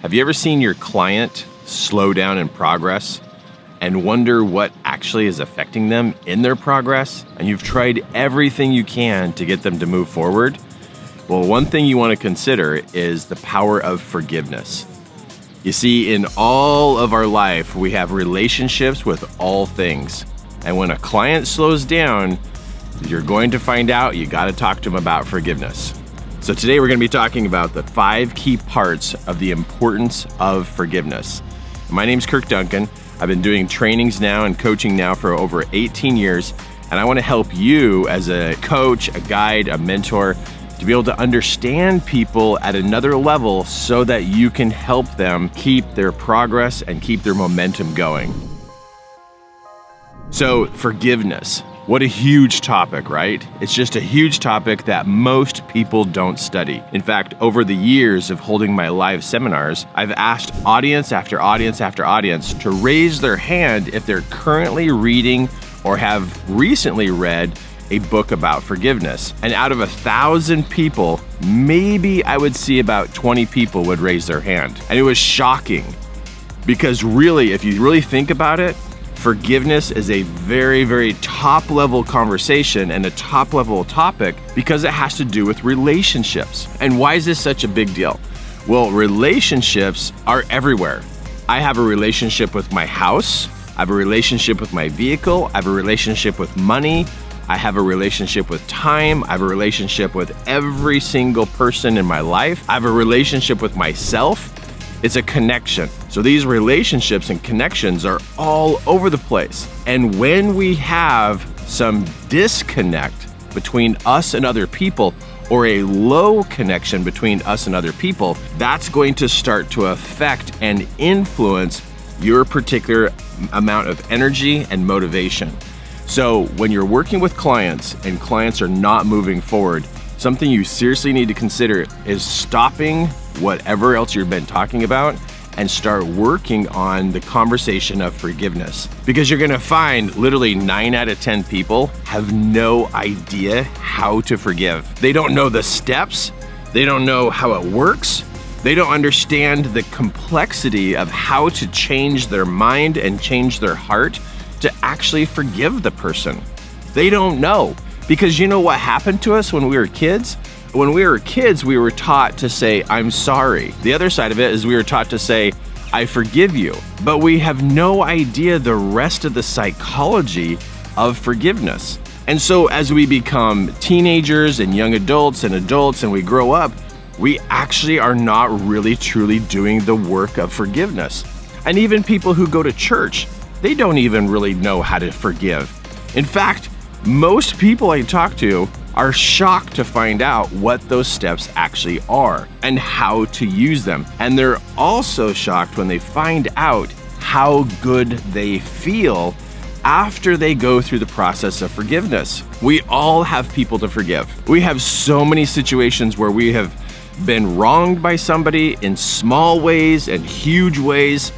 Have you ever seen your client slow down in progress and wonder what actually is affecting them in their progress? And you've tried everything you can to get them to move forward? Well, one thing you want to consider is the power of forgiveness. You see, in all of our life, we have relationships with all things. And when a client slows down, you're going to find out you got to talk to them about forgiveness. So today we're going to be talking about the 5 key parts of the importance of forgiveness. My name's Kirk Duncan. I've been doing trainings now and coaching now for over 18 years, and I want to help you as a coach, a guide, a mentor, to be able to understand people at another level so that you can help them keep their progress and keep their momentum going. So, forgiveness. What a huge topic, right? It's just a huge topic that most people don't study. In fact, over the years of holding my live seminars, I've asked audience after audience after audience to raise their hand if they're currently reading or have recently read a book about forgiveness. And out of 1,000 people, maybe I would see about 20 people would raise their hand. And it was shocking because really, if you really think about it, forgiveness is a very, very top level conversation and a top level topic because it has to do with relationships. And why is this such a big deal? Well, relationships are everywhere. I have a relationship with my house. I have a relationship with my vehicle. I have a relationship with money. I have a relationship with time. I have a relationship with every single person in my life. I have a relationship with myself. It's a connection. So these relationships and connections are all over the place. And when we have some disconnect between us and other people, or a low connection between us and other people, that's going to start to affect and influence your particular amount of energy and motivation. So when you're working with clients and clients are not moving forward, something you seriously need to consider is stopping whatever else you've been talking about and start working on the conversation of forgiveness. Because you're gonna find literally 9 out of 10 people have no idea how to forgive. They don't know the steps, they don't know how it works, they don't understand the complexity of how to change their mind and change their heart to actually forgive the person. They don't know. Because you know what happened to us when we were kids? When we were kids, we were taught to say, I'm sorry. The other side of it is we were taught to say, I forgive you. But we have no idea the rest of the psychology of forgiveness. And so as we become teenagers and young adults and we grow up, we actually are not really truly doing the work of forgiveness. And even people who go to church, they don't even really know how to forgive. In fact, most people I talk to are shocked to find out what those steps actually are and how to use them. And they're also shocked when they find out how good they feel after they go through the process of forgiveness. We all have people to forgive. We have so many situations where we have been wronged by somebody in small ways and huge ways,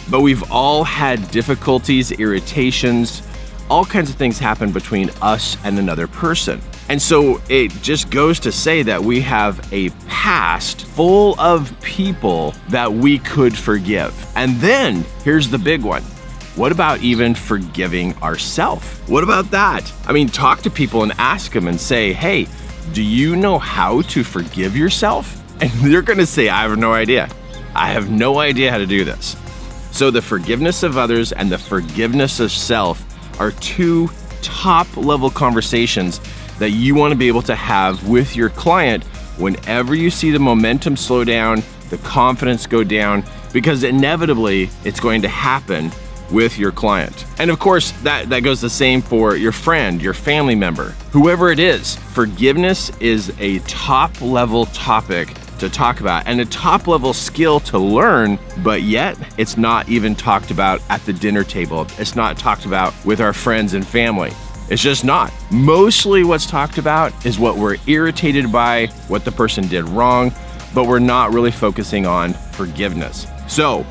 but we've all had difficulties, irritations, all kinds of things happen between us and another person. And so it just goes to say that we have a past full of people that we could forgive. And then here's the big one. What about even forgiving ourselves? What about that? I mean, talk to people and ask them and say, hey, do you know how to forgive yourself? And they're gonna say, I have no idea. I have no idea how to do this. So the forgiveness of others and the forgiveness of self are 2 top level conversations that you want to be able to have with your client whenever you see the momentum slow down, the confidence go down, because inevitably it's going to happen with your client. And of course, that goes the same for your friend, your family member, whoever it is. Forgiveness is a top level topic to talk about and a top level skill to learn, but yet it's not even talked about at the dinner table. It's not talked about with our friends and family. It's just not. Mostly what's talked about is what we're irritated by, what the person did wrong, but we're not really focusing on forgiveness. So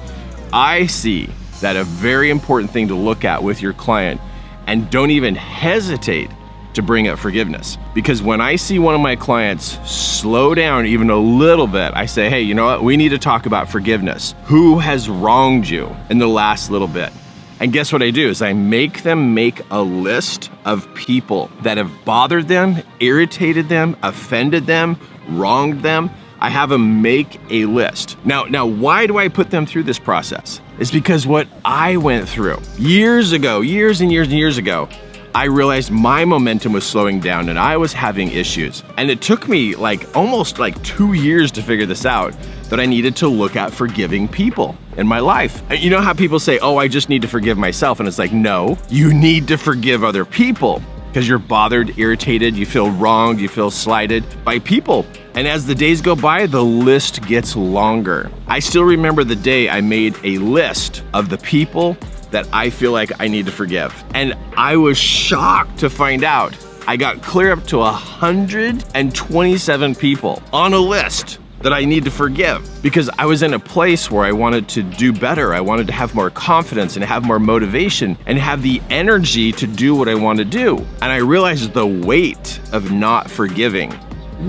I see that a very important thing to look at with your client, and don't even hesitate to bring up forgiveness. Because when I see one of my clients slow down even a little bit, I say, hey, you know what? We need to talk about forgiveness. Who has wronged you in the last little bit? And guess what I do is I make them make a list of people that have bothered them, irritated them, offended them, wronged them. I have them make a list. Now, why do I put them through this process? It's because what I went through years and years ago, I realized my momentum was slowing down and I was having issues. And it took me almost 2 years to figure this out, that I needed to look at forgiving people in my life. And you know how people say, oh, I just need to forgive myself. And it's like, no, you need to forgive other people because you're bothered, irritated, you feel wronged, you feel slighted by people. And as the days go by, the list gets longer. I still remember the day I made a list of the people that I feel like I need to forgive. And I was shocked to find out I got clear up to 127 people on a list that I need to forgive, because I was in a place where I wanted to do better. I wanted to have more confidence and have more motivation and have the energy to do what I want to do. And I realized the weight of not forgiving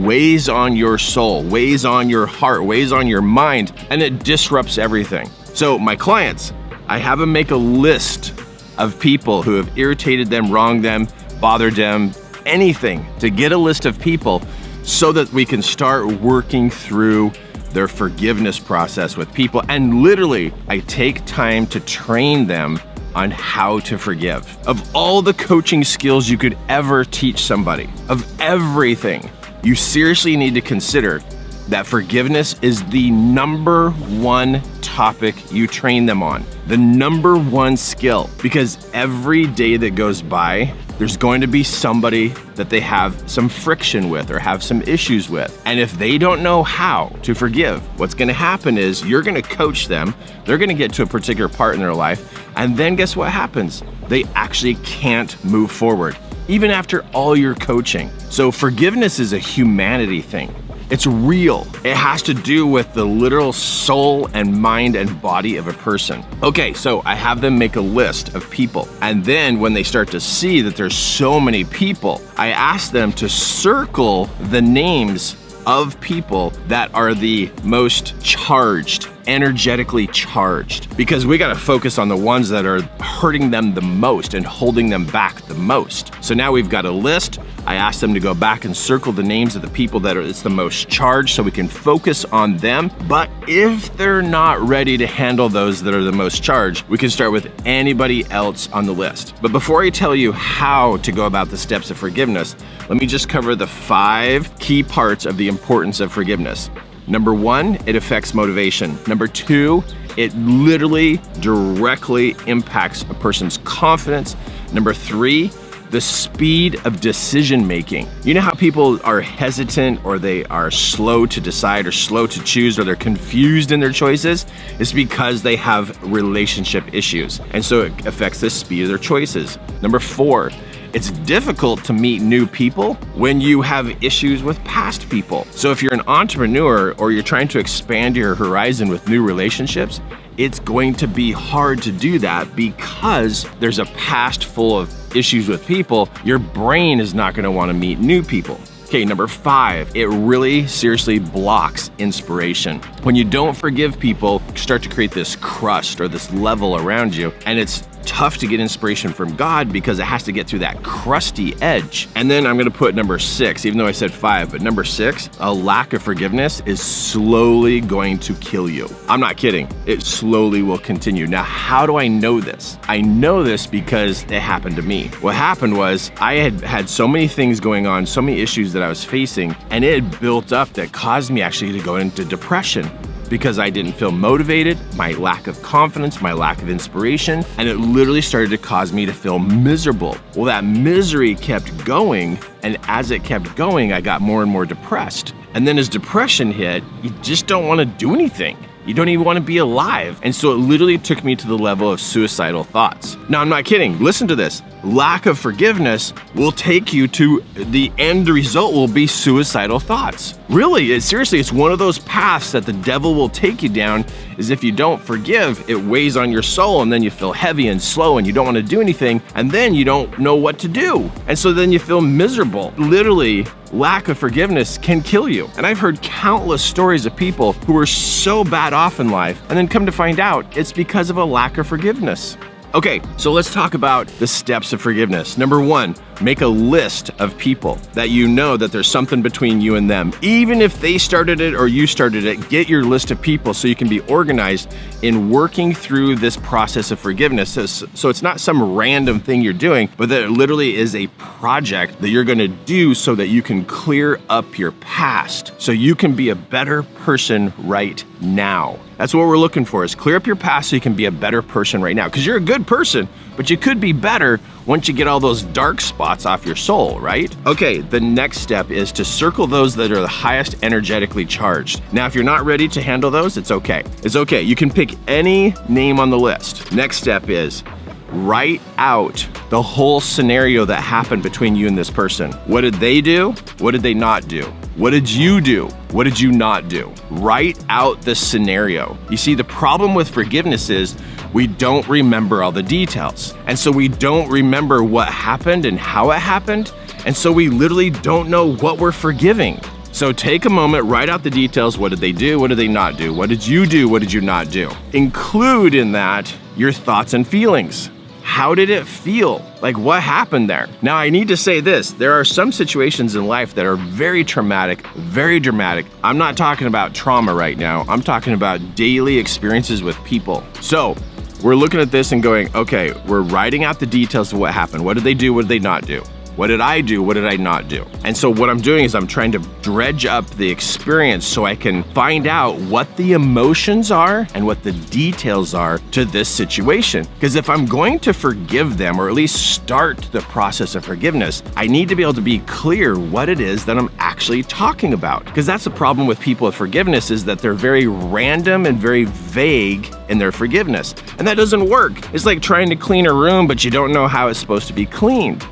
weighs on your soul, weighs on your heart, weighs on your mind, and it disrupts everything. So my clients, I have them make a list of people who have irritated them, wronged them, bothered them, anything, to get a list of people so that we can start working through their forgiveness process with people. And literally, I take time to train them on how to forgive. Of all the coaching skills you could ever teach somebody, of everything, you seriously need to consider that forgiveness is the number one topic you train them on, the number one skill, because every day that goes by, there's going to be somebody that they have some friction with or have some issues with. And if they don't know how to forgive, what's going to happen is you're going to coach them, they're going to get to a particular part in their life, and then guess what happens? They actually can't move forward, even after all your coaching. So forgiveness is a humanity thing. It's real. It has to do with the literal soul and mind and body of a person. Okay, so I have them make a list of people. And then when they start to see that there's so many people, I ask them to circle the names of people that are the most charged, energetically charged, because we got to focus on the ones that are hurting them the most and holding them back the most. So now we've got a list. I asked them to go back and circle the names of the people that it's the most charged so we can focus on them. But if they're not ready to handle those that are the most charged, we can start with anybody else on the list. But before I tell you how to go about the steps of forgiveness, let me just cover the 5 key parts of the importance of forgiveness. Number 1, it affects motivation. Number 2, it literally directly impacts a person's confidence. Number 3, the speed of decision making. You know how people are hesitant or they are slow to decide or slow to choose or they're confused in their choices? It's because they have relationship issues. And so it affects the speed of their choices. Number 4, it's difficult to meet new people when you have issues with past people. So if you're an entrepreneur or you're trying to expand your horizon with new relationships, it's going to be hard to do that because there's a past full of issues with people. Your brain is not going to want to meet new people. Okay, number 5, it really seriously blocks inspiration. When you don't forgive people, you start to create this crust or this level around you, and it's tough to get inspiration from God because it has to get through that crusty edge. And then I'm going to put number 6, even though I said 5, but number 6, a lack of forgiveness is slowly going to kill you. I'm not kidding. It slowly will continue. Now, how do I know this? I know this because it happened to me. What happened was I had so many things going on, so many issues that I was facing, and it had built up that caused me actually to go into depression. Because I didn't feel motivated, my lack of confidence, my lack of inspiration, and it literally started to cause me to feel miserable. Well, that misery kept going, and as it kept going, I got more and more depressed. And then as depression hit, you just don't want to do anything. You don't even want to be alive. And so it literally took me to the level of suicidal thoughts. Now, I'm not kidding. Listen to this. Lack of forgiveness will take you to the end result will be suicidal thoughts. Really, seriously, it's one of those paths that the devil will take you down is if you don't forgive, it weighs on your soul and then you feel heavy and slow and you don't want to do anything and then you don't know what to do. And so then you feel miserable. Literally, lack of forgiveness can kill you. And I've heard countless stories of people who were so bad off in life and then come to find out it's because of a lack of forgiveness. Okay, so let's talk about the steps of forgiveness. Number 1, make a list of people that you know that there's something between you and them. Even if they started it or you started it, get your list of people so you can be organized in working through this process of forgiveness. So it's not some random thing you're doing, but that it literally is a project that you're going to do so that you can clear up your past, so you can be a better person right now. That's what we're looking for, is clear up your past so you can be a better person right now. Because you're a good person, but you could be better once you get all those dark spots off your soul, right? Okay, the next step is to circle those that are the highest energetically charged. Now, if you're not ready to handle those, it's okay. It's okay. You can pick any name on the list. Next step is write out the whole scenario that happened between you and this person. What did they do? What did they not do? What did you do? What did you not do? Write out the scenario. You see, the problem with forgiveness is we don't remember all the details. And so we don't remember what happened and how it happened. And so we literally don't know what we're forgiving. So take a moment, write out the details. What did they do? What did they not do? What did you do? What did you not do? Include in that your thoughts and feelings. How did it feel? Like, what happened there? Now, I need to say this. There are some situations in life that are very traumatic, very dramatic. I'm not talking about trauma right now. I'm talking about daily experiences with people. So we're looking at this and going, okay, we're writing out the details of what happened. What did they do? What did they not do? What did I do? What did I not do? And so what I'm doing is I'm trying to dredge up the experience so I can find out what the emotions are and what the details are to this situation. Because if I'm going to forgive them, or at least start the process of forgiveness, I need to be able to be clear what it is that I'm actually talking about. Because that's the problem with people with forgiveness, is that they're very random and very vague in their forgiveness. And that doesn't work. It's like trying to clean a room, but you don't know how it's supposed to be cleaned.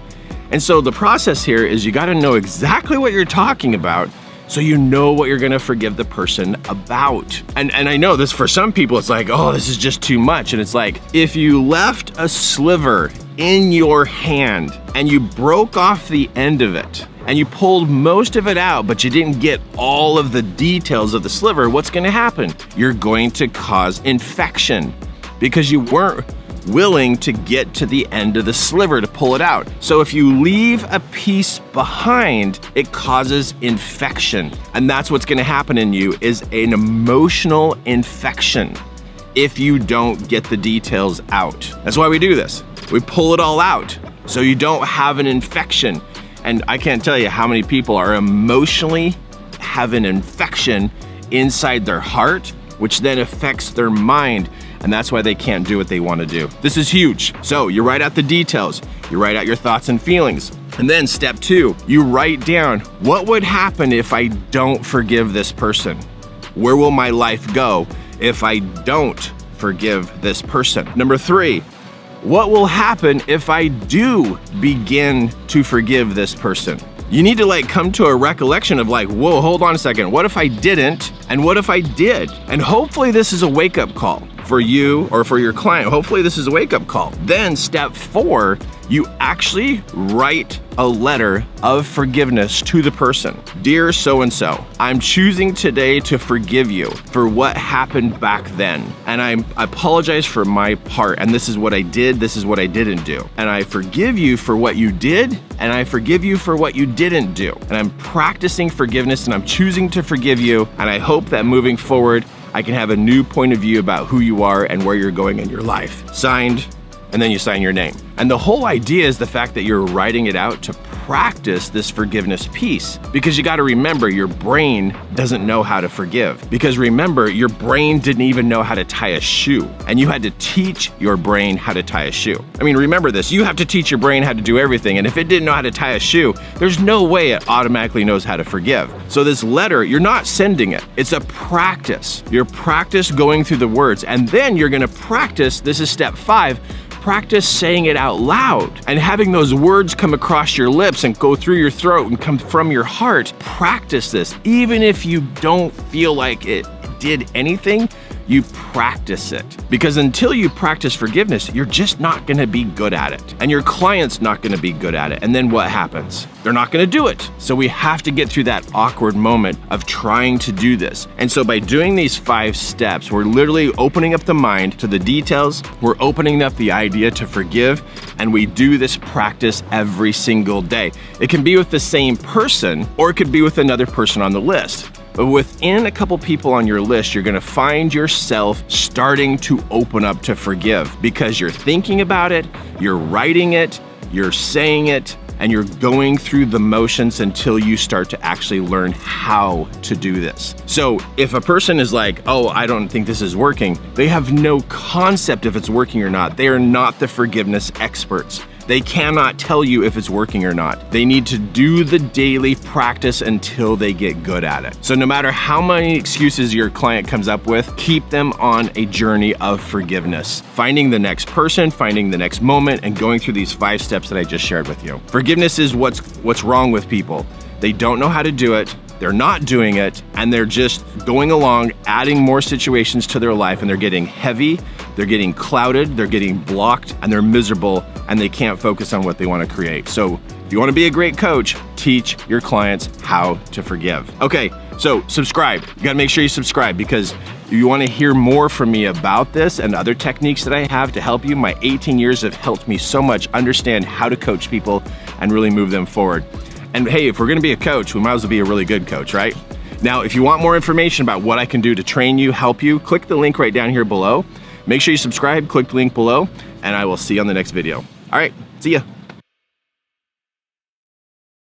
And so the process here is you got to know exactly what you're talking about so you know what you're going to forgive the person about. And I know this, for some people, it's like, oh, this is just too much. And it's like, if you left a sliver in your hand and you broke off the end of it and you pulled most of it out, but you didn't get all of the details of the sliver, what's going to happen? You're going to cause infection because you weren't willing to get to the end of the sliver to pull it out. So if you leave a piece behind, it causes infection. And that's what's going to happen in you, is an emotional infection if you don't get the details out. That's why we do this. We pull it all out so you don't have an infection. And I can't tell you how many people are emotionally have an infection inside their heart, which then affects their mind. And that's why they can't do what they want to do. This is huge. So you write out the details, you write out your thoughts and feelings. And then step 2, you write down, what would happen if I don't forgive this person? Where will my life go if I don't forgive this person? Number 3, what will happen if I do begin to forgive this person? You need to come to a recollection of whoa, hold on a second. What if I didn't? And what if I did? And hopefully this is a wake-up call for you or for your client. Hopefully this is a wake-up call. Then step 4, you actually write a letter of forgiveness to the person. Dear so-and-so, I'm choosing today to forgive you for what happened back then. And I apologize for my part. And this is what I did. This is what I didn't do. And I forgive you for what you did. And I forgive you for what you didn't do. And I'm practicing forgiveness and I'm choosing to forgive you. And I hope that moving forward, I can have a new point of view about who you are and where you're going in your life. Signed, and then you sign your name. And the whole idea is the fact that you're writing it out to practice this forgiveness piece, because you got to remember your brain doesn't know how to forgive. Because remember, your brain didn't even know how to tie a shoe, and you had to teach your brain how to tie a shoe. I mean, remember this, you have to teach your brain how to do everything, and if it didn't know how to tie a shoe, there's no way it automatically knows how to forgive. So this letter, you're not sending it. It's a practice. You're practice going through the words, and then you're gonna practice, this is step 5, practice saying it out loud and having those words come across your lips and go through your throat and come from your heart. Practice this. Even if you don't feel like it did anything, you practice it. Because until you practice forgiveness, you're just not gonna be good at it. And your client's not gonna be good at it. And then what happens? They're not gonna do it. So we have to get through that awkward moment of trying to do this. And so by doing these 5 steps, we're literally opening up the mind to the details, we're opening up the idea to forgive, and we do this practice every single day. It can be with the same person, or it could be with another person on the list. But within a couple people on your list, you're gonna find yourself starting to open up to forgive because you're thinking about it, you're writing it, you're saying it, and you're going through the motions until you start to actually learn how to do this. So if a person is like, oh, I don't think this is working, they have no concept if it's working or not. They are not the forgiveness experts. They cannot tell you if it's working or not. They need to do the daily practice until they get good at it. So no matter how many excuses your client comes up with, keep them on a journey of forgiveness. Finding the next person, finding the next moment, and going through these 5 steps that I just shared with you. Forgiveness is what's wrong with people. They don't know how to do it. They're not doing it, and they're just going along, adding more situations to their life, and they're getting heavy, they're getting clouded, they're getting blocked, and they're miserable, and they can't focus on what they want to create. So if you want to be a great coach, teach your clients how to forgive. Okay, so subscribe. You gotta make sure you subscribe because you want to hear more from me about this and other techniques that I have to help you. My 18 years have helped me so much understand how to coach people and really move them forward. And hey, if we're gonna be a coach, we might as well be a really good coach, right? Now, if you want more information about what I can do to train you, help you, click the link right down here below. Make sure you subscribe, click the link below, and I will see you on the next video. All right, see ya.